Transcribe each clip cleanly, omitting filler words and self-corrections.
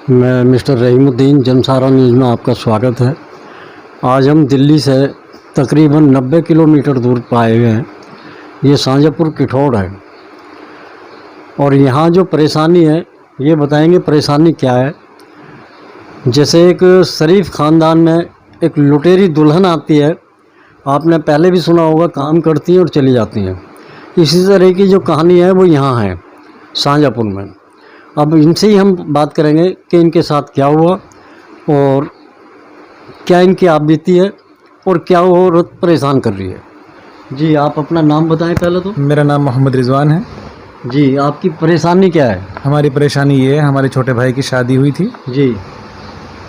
मैं mister Rahimuddin जनसारा news में आपका स्वागत है। आज हम दिल्ली से तकरीबन 90 किलोमीटर दूर पर आए हुए हैं। ये शाहजहाँपुर किठौड़ है और यहाँ जो परेशानी है ये बताएंगे परेशानी क्या है। जैसे एक शरीफ ख़ानदान में एक लुटेरी दुल्हन आती है, आपने पहले भी सुना होगा, काम करती हैं और चली जाती हैं। इसी तरह की जो कहानी है वो यहाँ है शाहजहाँपुर में। अब इनसे ही हम बात करेंगे कि इनके साथ क्या हुआ और क्या इनकी आप बीती है और क्या वो औरत परेशान कर रही है। जी, आप अपना नाम बताएं पहले तो। मेरा नाम मोहम्मद रिजवान है। जी, आपकी परेशानी क्या है? हमारी परेशानी ये है, हमारे छोटे भाई की शादी हुई थी जी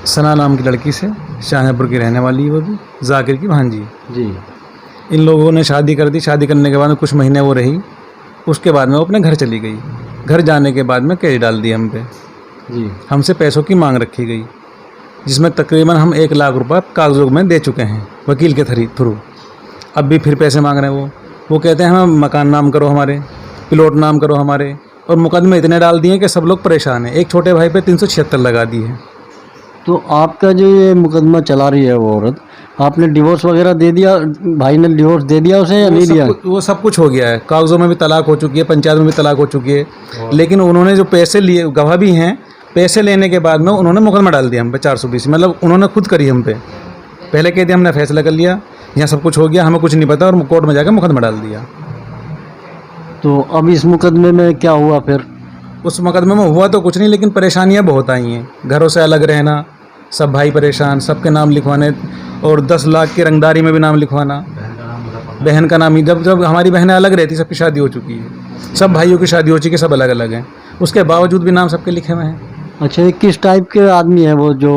सना नाम की लड़की से, शाहजहाँपुर की रहने वाली है, वो भी जाकिर की भांजी। जी। इन लोगों ने शादी कर दी। शादी करने के बाद कुछ महीने वो रही, उसके बाद में वो अपने घर चली गई। घर जाने के बाद में केस डाल दी हम पे। जी। हमसे पैसों की मांग रखी गई, जिसमें तकरीबन हम 1 लाख रुपये कागजों में दे चुके हैं वकील के थ्रू। अब भी फिर पैसे मांग रहे हैं वो कहते हैं हमें मकान नाम करो, हमारे प्लॉट नाम करो हमारे, और मुकदमे इतने डाल दिए कि सब लोग परेशान हैं। एक छोटे भाई पे 376 लगा दी है। तो आपका जो ये मुकदमा चला रही है वो औरत, आपने डिवोर्स वगैरह दे दिया? भाई ने डिवोर्स दे दिया उसे या नहीं दिया? वो सब कुछ हो गया है। कागजों में भी तलाक हो चुकी है, पंचायत में भी तलाक हो चुकी है। लेकिन उन्होंने जो पैसे लिए, गवाह भी हैं, पैसे लेने के बाद में उन्होंने मुकदमा डाल दिया हम पे 420। मतलब उन्होंने खुद करी हम पे। पहले कह दिया हमने फैसला कर लिया, यहाँ सब कुछ हो गया, हमें कुछ नहीं पता, और कोर्ट में जाकर मुकदमा डाल दिया। तो अब इस मुकदमे में क्या हुआ फिर? उस मुकदमे में हुआ तो कुछ नहीं, लेकिन परेशानियाँ बहुत आई हैं। घरों से अलग रहना, सब भाई परेशान, सबके नाम लिखवाने, और 10 लाख की रंगदारी में भी नाम लिखवाना। बहन का नाम ही, जब हमारी बहनें अलग रहती, सबकी शादी हो चुकी है, सब भाइयों की शादी हो चुकी है, सब अलग अलग हैं, उसके बावजूद भी नाम सबके लिखे हुए हैं। अच्छा, ये किस टाइप के आदमी है वो जो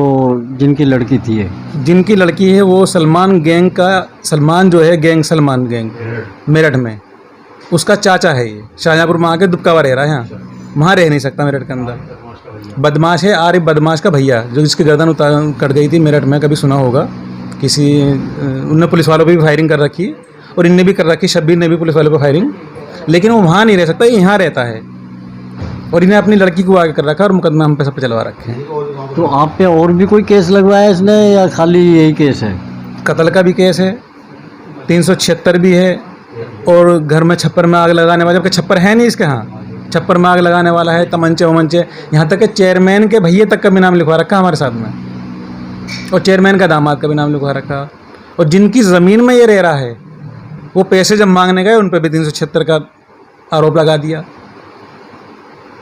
जिनकी लड़की थी? है जिनकी लड़की है वो सलमान गैंग का, सलमान जो है गैंग, सलमान गैंग मेरठ में, उसका चाचा है। ये शाहजहाँपुर में आके दुबकावा रह रहा है, यहाँ वहाँ रह नहीं सकता मेरठ के अंदर। बदमाश है, आरिफ बदमाश का भैया, जो जिसकी गर्दन उतार कट गई थी मेरठ में, कभी सुना होगा किसी, उनने पुलिस वालों पे भी फायरिंग कर रखी है और इनने भी कर रखी, शब्बीर ने भी पुलिस वालों पर फायरिंग। लेकिन वो वहाँ नहीं रह सकता, ये यहाँ रहता है, और इन्हें अपनी लड़की को आगे कर रखा और मुकदमा हम पे सब पे चलवा रखे हैं। तो आप पे और भी कोई केस लगवाया इसने या खाली यही केस है? कत्ल का भी केस है, 376 भी है, और घर में छप्पर में आग लगाने वाला, जबकि छप्पर है नहीं इसके यहाँ, छप्पर में आग लगाने वाला है, तमंचे वमंचे, यहाँ तक कि चेयरमैन के भैया तक का भी नाम लिखवा रखा हमारे साथ में, और चेयरमैन का दामाद का भी नाम लिखवा रखा। और जिनकी ज़मीन में ये रह रहा है, वो पैसे जब मांगने गए, उन पर भी 376 का आरोप लगा दिया।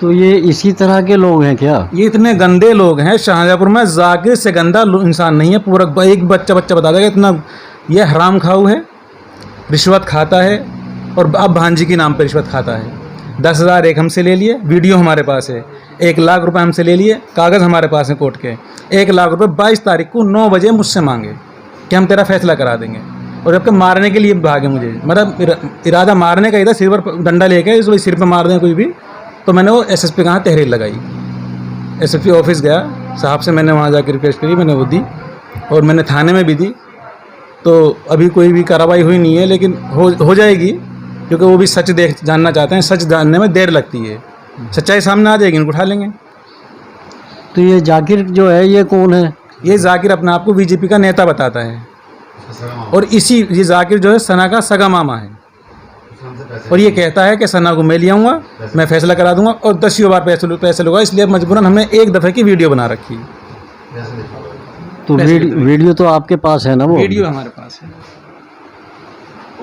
तो ये इसी तरह के लोग हैं क्या? ये इतने गंदे लोग हैं शाहजहाँपुर में, जाकिर से गंदा इंसान नहीं है। पूरा एक बच्चा बता देगा इतना। ये हराम खाऊ है, रिश्वत खाता है, और अब भांजी के नाम पर रिश्वत खाता है। 10,000 एक हमसे ले लिए, वीडियो हमारे पास है। 1 लाख रुपए हमसे ले लिए, कागज़ हमारे पास है कोर्ट के। 1 लाख रुपए 22 तारीख को 9 बजे मुझसे मांगे कि हम तेरा फैसला करा देंगे, और जबकि मारने के लिए भागे मुझे। मतलब इरादा मारने का ही था, सिर पर डंडा लेके इस सिर पर मार दें कुछ भी। तो मैंने वो SSP कहाँ तहरीर लगाई, SSP ऑफिस गया साहब से, मैंने वहाँ जाकर रिक्वेस्ट करी, मैंने वो दी, और मैंने थाने में भी दी। तो अभी कोई भी कार्रवाई हुई नहीं है, लेकिन हो जाएगी, क्योंकि वो भी सच जानना चाहते हैं। सच जानने में देर लगती है, सच्चाई सामने आ जाएगी, इनको उठा लेंगे। तो ये जाकिर जो है ये कौन है? ये जाकिर अपने आप को BJP का नेता बताता है, और ये जाकिर जो है सना का सगा मामा है, और ये कहता है कि सना को मैं ले आऊँगा, मैं फैसला करा दूंगा, और 10 बार पैसे लूँगा। इसलिए मजबूरन हमने एक दफ़े की वीडियो बना रखी है। तो वीडियो तो आपके पास है ना? वो वीडियो हमारे पास है।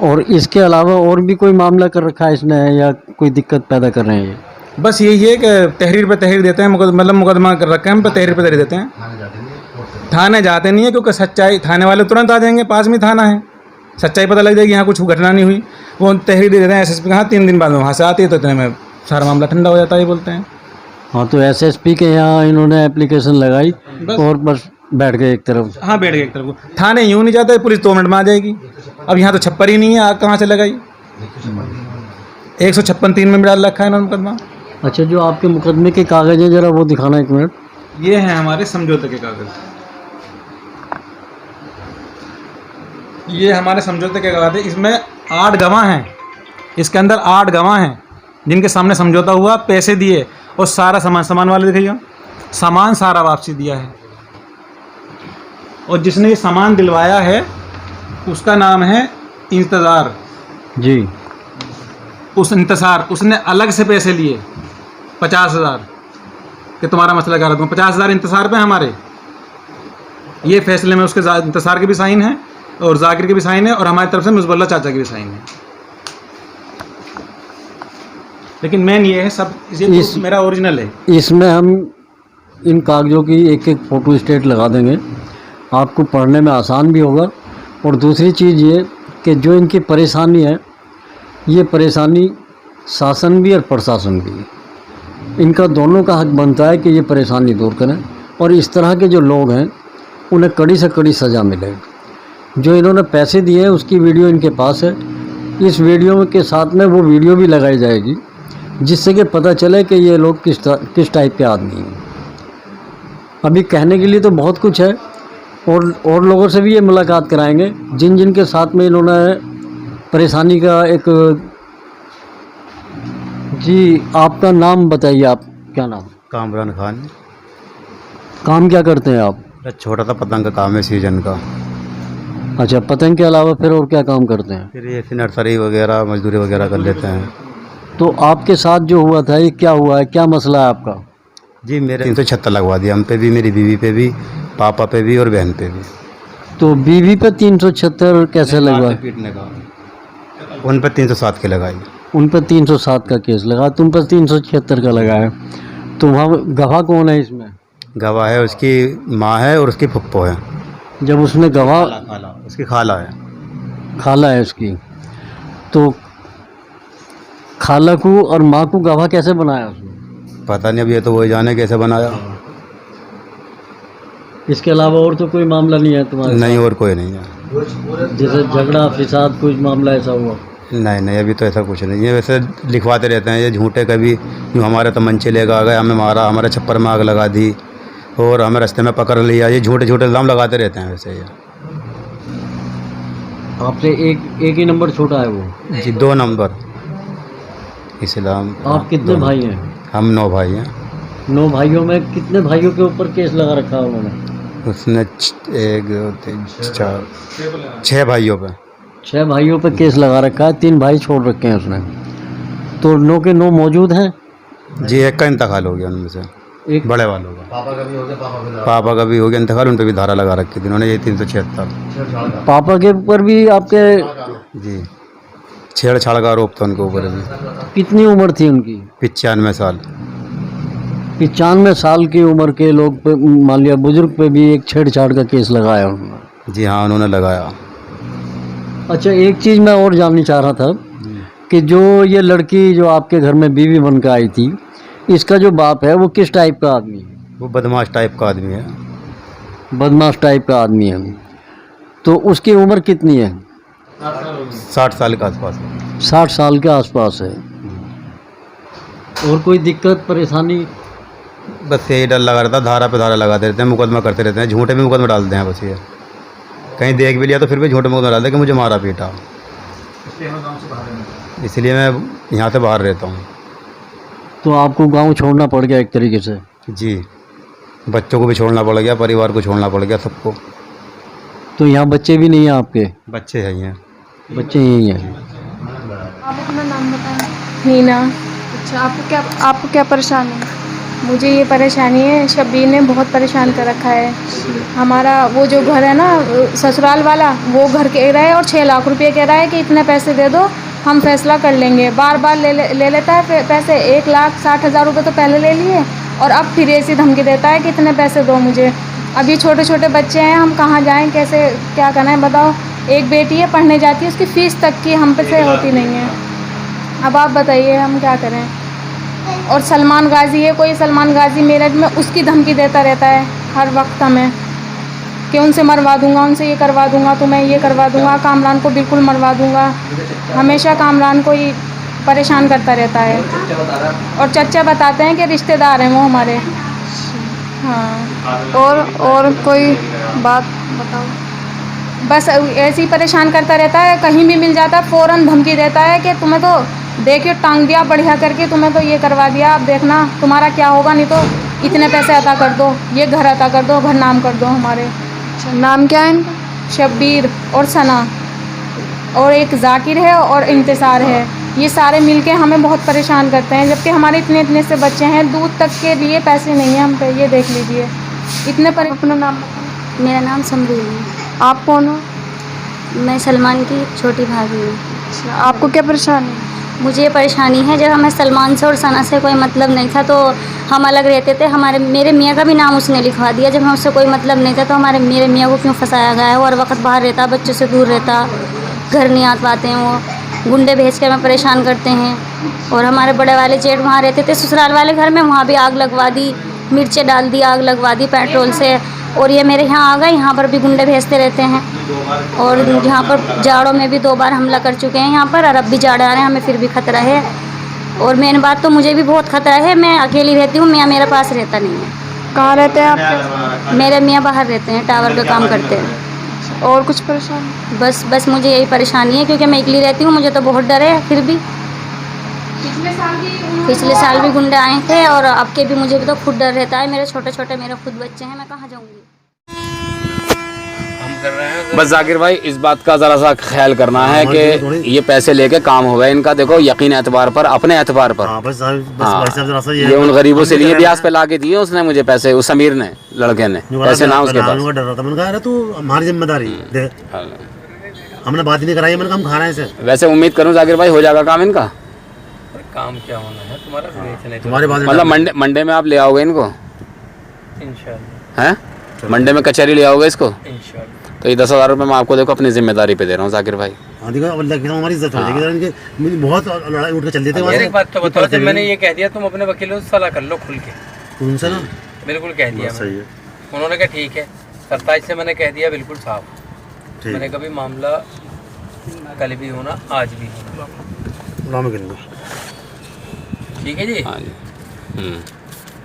और इसके अलावा और भी कोई मामला कर रखा है इसने, या कोई दिक्कत पैदा कर रहे हैं ये? बस यही है कि तहरीर पे तहरीर देते हैं, मतलब मुकदमा कर रखे हैं हम पे, तहरीर पे तहरीर देते हैं। थाने जाते नहीं है, क्योंकि सच्चाई, थाने वाले तुरंत आ जाएंगे, पास में थाना है, सच्चाई पता लग जाएगी, यहाँ कुछ घटना नहीं हुई। वो तहरीर दे देते हैं SSP कहाँ, 3 दिन बाद में वहाँ से आती है, तो इतने में सारा मामला ठंडा हो जाता है, ये बोलते हैं। हाँ, तो SSP के यहाँ इन्होंने एप्लीकेशन लगाई और बस बैठ गए एक तरफ। हाँ, बैठ गए एक तरफ। थाने यूँ नहीं जाता है, पुलिस 2 मिनट में आ जाएगी। अब यहाँ तो छप्पर ही नहीं है, आग कहाँ से लगाई? 156(3) में डाल रखा है इन्होंने मुकदमा। अच्छा, जो आपके मुकदमे के कागज़ हैं, ज़रा वो दिखाना 1 मिनट। ये हैं हमारे समझौते के कागज़, ये हमारे समझौते के कागज़ है। इसमें 8 गवाह हैं, इसके अंदर 8 गवाह हैं जिनके सामने समझौता हुआ, पैसे दिए, और सारा सामान वाले दिखाइए, सामान सारा वापसी दिया है। और जिसने ये सामान दिलवाया है उसका नाम है इंतज़ार। जी। उस इंतज़ार उसने अलग से पैसे लिए 50,000 कि तुम्हारा मसला कर दूँ। 50,000 इंतज़ार पे हमारे, ये फैसले में उसके इंतज़ार के भी साइन है और जाकिर के भी साइन है और हमारी तरफ से मुज़बल्ला चाचा के भी साइन है। लेकिन मेन ये है सब ये मेरा ओरिजिनल है। इसमें हम इन कागज़ों की एक एक फ़ोटो स्टेट लगा देंगे, आपको पढ़ने में आसान भी होगा। और दूसरी चीज़ ये कि जो इनकी परेशानी है, ये परेशानी शासन भी और प्रशासन भी, इनका दोनों का हक बनता है कि ये परेशानी दूर करें और इस तरह के जो लोग हैं उन्हें कड़ी से कड़ी सज़ा मिले। जो इन्होंने पैसे दिए हैं उसकी वीडियो इनके पास है, इस वीडियो के साथ में वो वीडियो भी लगाई जाएगी जिससे कि पता चले कि ये लोग किस टाइप के आदमी हैं। अभी कहने के लिए तो बहुत कुछ है और लोगों से भी ये मुलाकात कराएंगे जिन जिन के साथ में इन्होंने परेशानी का एक। जी, आपका नाम बताइए, आप क्या नाम? कामरान खान। काम क्या करते हैं आप? छोटा सा पतंग का काम है सीजन का। अच्छा, पतंग के अलावा फिर और क्या काम करते हैं? फिर ये नर्सरी वगैरह मजदूरी वगैरह कर लेते हैं। तो आपके साथ जो हुआ था ये क्या हुआ है, क्या मसला है आपका? जी, मेरे 376 लगवा दिया, हम पे भी, मेरी बीवी पे भी, पापा पे भी और बहन पे भी। तो बीवी पे 376 कैसे लगवा? पीटने का उन पर 307 के लगाई। उन पर 307 का केस लगा, तुम पर 376 का लगा है। तो वहाँ गवाह कौन है इसमें? गवाह है उसकी माँ है और उसकी फुप्पो है। जब उसने गवाह, खाला उसकी खाला है। खाला है उसकी, तो खाला को और माँ को गवाह कैसे बनाया उसने? पता नहीं, अब ये तो वही जाने कैसे बनाया। इसके अलावा और तो कोई मामला नहीं है तुम्हारे? नहीं, और कोई नहीं है। जैसे झगड़ा फिसाद कुछ मामला ऐसा हुआ? नहीं, अभी तो ऐसा कुछ नहीं है। वैसे लिखवाते रहते हैं ये झूठे, कभी यूँ हमारे तमंचे लेकर आ गए, हमें मारा, हमारे छप्पर में आग लगा दी और हमें रास्ते में पकड़ लिया। ये झूठे झूठे इल्ज़ाम लगाते रहते हैं वैसे ये। आपसे एक ही नंबर छोटा है वो? जी, 2 नंबर इस्लाम। आप कितने भाई हैं? हम 9 भाई हैं। 9 भाइयों में कितने भाइयों के ऊपर केस लगा रखा है उन्होंने? उसने 1 2 3 4 6 भाइयों पे। 6 भाइयों पे केस लगा रखा है, 3 भाई छोड़ रखे हैं उसने। तो 9 के 9 मौजूद हैं? जी, एक का इंतकाल हो गया उनमें से, एक बड़े वालों का। पापा का भी हो गया इंतकाल, उन पर भी धारा लगा रखी थी उन्होंने, ये 376। पापा के ऊपर भी आपके? जी, छेड़छाड़ का आरोप था उनके ऊपर भी। कितनी उम्र थी उनकी? 95 साल। 95 साल की उम्र के लोग पे, मान लिया बुजुर्ग पे भी एक छेड़छाड़ का केस लगाया उन्होंने? जी हाँ, उन्होंने लगाया। अच्छा, एक चीज़ मैं और जाननी चाह रहा था कि जो ये लड़की जो आपके घर में बीवी बन के आई थी, इसका जो बाप है वो किस टाइप का आदमी है? वो बदमाश टाइप का आदमी है। बदमाश टाइप का आदमी है। तो उसकी उम्र कितनी है? 60 साल के आसपास। 60 साल के आसपास है। और कोई दिक्कत परेशानी? बस यही डर लगा रहता है, धारा पे धारा लगाते रहते हैं, मुकदमा करते रहते हैं, झूठे में मुकदमा डालते हैं। बस ये कहीं देख भी लिया तो फिर भी झूठे मुकदमा डालते हैं कि मुझे मारा पीटा। इसलिए मैं यहाँ से बाहर रहता हूँ। तो आपको गांव छोड़ना पड़ गया एक तरीके से? जी, बच्चों को भी छोड़ना पड़ गया, परिवार को छोड़ना पड़ गया, सबको। तो यहाँ बच्चे भी नहीं हैं आपके? बच्चे हैं यहाँ। बच्चे यही हैं। आप अपना नाम बताएं। हीना। अच्छा, आपको क्या परेशानी है? मुझे ये परेशानी है, शब्बीर ने बहुत परेशान कर रखा है। हमारा वो जो घर है ना ससुराल वाला, वो घर कह रहा है और 6 लाख रुपए कह रहा है कि इतने पैसे दे दो हम फैसला कर लेंगे। बार बार ले लेता है पैसे। 1,60,000 रुपये तो पहले ले लिए और अब फिर ऐसी धमकी देता है कि इतने पैसे दो मुझे। अब ये छोटे छोटे बच्चे हैं, हम कहाँ जाएँ, कैसे क्या करना है बताओ। एक बेटी है, पढ़ने जाती है, उसकी फ़ीस तक की हम पे से होती नहीं है। अब आप बताइए हम क्या करें। और सलमान गाजी है, कोई सलमान गाजी मेरठ में, उसकी धमकी देता रहता है हर वक्त हमें कि उनसे मरवा दूंगा, उनसे ये करवा दूंगा, तुम्हें ये करवा दूंगा, कामरान को बिल्कुल मरवा दूंगा। हमेशा कामरान को ही परेशान करता रहता है। और चचा बताते हैं कि रिश्तेदार हैं वो हमारे। हाँ, और कोई बात बताओ। बस ऐसे ही परेशान करता रहता है, कहीं भी मिल जाता है फ़ौरन धमकी देता है कि तुम्हें तो देखिए टांग दिया बढ़िया करके, तुम्हें तो ये करवा दिया, अब देखना तुम्हारा क्या होगा, नहीं तो इतने पैसे अता कर दो, ये घर अता कर दो, घर नाम कर दो हमारे। अच्छा, नाम क्या है इनका? शब्बीर और सना और एक जाकिर है और इंतज़ार है। ये सारे मिलके हमें बहुत परेशान करते हैं, जबकि हमारे इतने इतने से बच्चे हैं, दूध तक के लिए पैसे नहीं हैं हम पे। ये देख लीजिए इतने पर। अपना नाम बताएं। मेरा नाम समरीन है। आप कौन हो? मैं सलमान की छोटी भाभी हूँ। अच्छा, आपको क्या परेशानी है? मुझे ये परेशानी है, जब हमें सलमान से और सना से कोई मतलब नहीं था तो हम अलग रहते थे। मेरे मियाँ का भी नाम उसने लिखवा दिया। जब हम उससे कोई मतलब नहीं था तो मेरे मियाँ को क्यों फंसाया गया है? वो हर वक्त बाहर रहता, बच्चों से दूर रहता, घर नहीं आ पाते हैं, वो गुंडे भेज के हमें परेशान करते हैं। और हमारे बड़े वाले जेठ वहाँ रहते थे ससुराल वाले घर में, वहाँ भी आग लगवा दी, मिर्चें डाल दी, आग लगवा दी पेट्रोल से। और ये मेरे यहाँ आ गए, यहाँ पर भी गुंडे भेजते रहते हैं। और यहाँ पर जाड़ों में भी 2 बार हमला कर चुके हैं यहाँ पर, और अब भी जाड़ आ रहे हैं, हमें फिर भी खतरा है। और मेन बात तो मुझे भी बहुत खतरा है, मैं अकेली रहती हूँ, मियाँ मेरे पास रहता नहीं है। कहाँ रहते हैं आप? मेरे मियाँ बाहर रहते हैं, टावर पे काम करते हैं। और कुछ परेशानी? बस मुझे यही परेशानी है, क्योंकि मैं अकेली रहती हूँ, मुझे तो बहुत डर है। फिर भी पिछले साल भी गुंडे आए थे, और अब के भी मुझे भी तो खुद डर रहता है। मेरे छोटे छोटे मेरे खुद बच्चे हैं, मैं कहाँ जाऊँगी? बस जाकिर भाई इस बात का ज़रा सा ख्याल करना है कि ये पैसे लेके काम हो गए इनका। देखो यकीन एतबार पर, अपने एतबार पर। हाँ, बस भाई साहब जरा सा ये उन गरीबों से लिए ब्याज पे ला के दिए उसने मुझे पैसे, उस समीर ने, लड़के ने पैसे ना उसके पास। डर रहा था, मैंने कहा अरे तू हमारी जिम्मेदारी दे, हमने बात ही नहीं कराई, मैंने कहा हम खा रहे हैं इसे। वैसे उम्मीद करूँ जाकिर भाई हो जाएगा काम इनका। काम क्या होना है तुम्हारा? तुम्हारी बात मतलब मंडे में आप ले आओगे इनको? इंशाल्लाह। हैं? मंडे में कचहरी ले आओगे इसको? इंशाल्लाह। तो ये 10,000 रुपये मैं आपको देखो अपनी जिम्मेदारी पे दे रहा हूँ जाकिर भाई। हाँ देखो, अल्लाह की हमारी इज्जत हो जाएगी। इनके बहुत लड़ाई उठ के चल देते एक बात तो बताओ, जब मैंने ये कह दिया तुम अपने वकीलों से सलाह कर लो खुल के। उनसे ना बिल्कुल कह दिया सही है। उन्होंने कहा ठीक है, 27 से मैंने कह दिया बिल्कुल साफ। मैंने कभी मामला कल भी होना, आज भी होना। ठीक है जी। हाँ जी।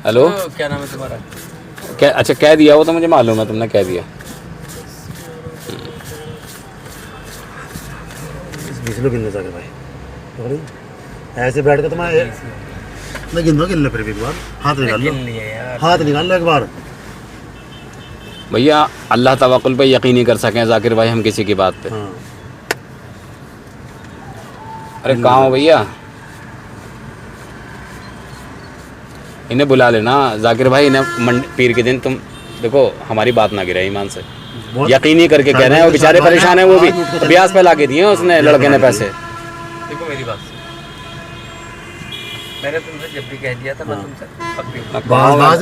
हेलो, तो क्या नाम है तुम्हारा? क्या? अच्छा कह दिया, वो तो मुझे मालूम है तुमने कह दिया। गिन लो जाकर भाई, ऐसे बैठ के तुम्हारे मैं गिन लो फिर भी एक बार हाथ निकाल लो, हाथ निकाल लो एक बार। भैया अल्लाह तवक्कुल पे यकीन नहीं कर सकें जाकिर भाई हम किसी की बात पे। हाँ। अरे कहाँ हो भैया? इन्हें बुला लेना जाकिर भाई, इन्हें पीर के दिन तुम देखो हमारी बात ना गिरा ईमान से, यकीनी करके कह रहे हैं। वो बेचारे परेशान हैं, वो भी ब्याज पे ला के दिए उसने, लड़के ने पैसे। देखो मेरी बात से, मैंने तुमसे जब भी कह दिया था मैं तुमसे अब भी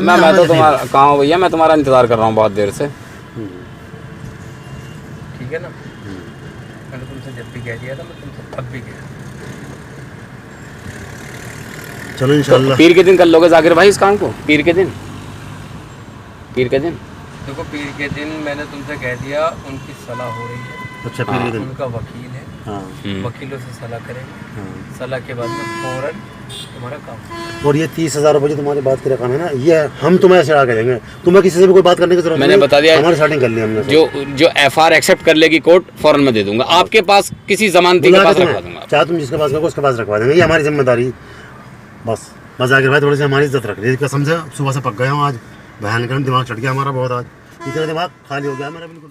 मैं तो तुम्हारा कहाँ हो भैया, मैं तुम्हारा इंतजार कर रहा हूँ बहुत देर से। ठीक है ना? मैंने तुमसे जब भी कह दिया था मैं तुमसे अब भी कह। चलो इंशाल्लाह पीर के दिन कर लोगे जाकिर भाई इस काम को? पीर के दिन, पीर के दिन देखो पीर के दिन मैंने तुमसे कह दिया, उनकी सलाह हो रही है। अच्छा, पीर के दिन उनका वकील है, हाँ। वकीलों से सलाह करेंगे, हाँ। सलाह के बाद में फौरन तुम्हारा काम। और ये 30,000 रुपये जो तुम्हारी बात की रकम है ना, ये हम तुम्हें ऐसे के देंगे, तुम्हें किसी से भी कोई बात करने की जरूरत मैंने बता दिया, हमारी सेटिंग कर ली हमने। जो FR एक्सेप्ट कर लेगी कोर्ट फौरन में दे दूंगा, आपके पास किसी जमानती के पास रखवा दूंगा। चाहे तुम जिसके पास रखो उसके पास रखवा देंगे, ये हमारी जिम्मेदारी। बस जाकिर भाई थोड़ी सी हमारी इज्जत रख रही है, कसम से सुबह से पक गया हूँ आज, बहन का दिमाग चढ़ गया हमारा बहुत आज, इतना दिमाग खाली हो गया मेरा बिल्कुल।